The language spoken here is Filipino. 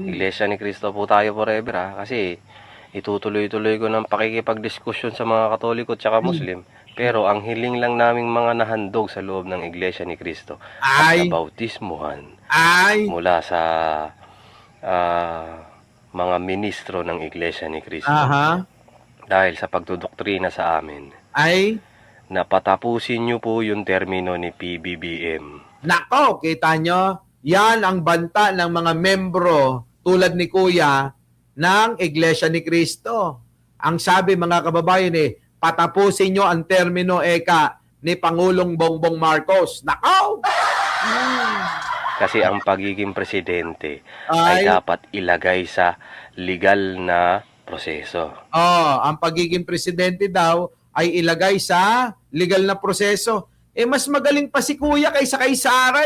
Iglesia ni Cristo po tayo forever kasi itutuloy-tuloy ko ng pakikipagdiskusyon sa mga Katoliko at saka Muslim. Pero ang hiling lang naming mga nahandog sa loob ng Iglesia ni Cristo at Ay, nabautismuhan ay, mula sa mga ministro ng Iglesia ni Cristo. aha, Dahil sa pagdudoktrina sa amin, ay, napatapusin niyo po yung termino ni PBBM. nako, kita nyo, yan ang banta ng mga membro tulad ni Kuya ng Iglesia ni Cristo. Ang sabi mga kababayan patapusin nyo ang termino ni Pangulong Bongbong Marcos. Nako! Kasi ang pagiging presidente Ay, ay dapat ilagay sa legal na proseso. ang pagiging presidente daw ay ilagay sa legal na proseso. Mas magaling pa si Kuya kaysa kay Sara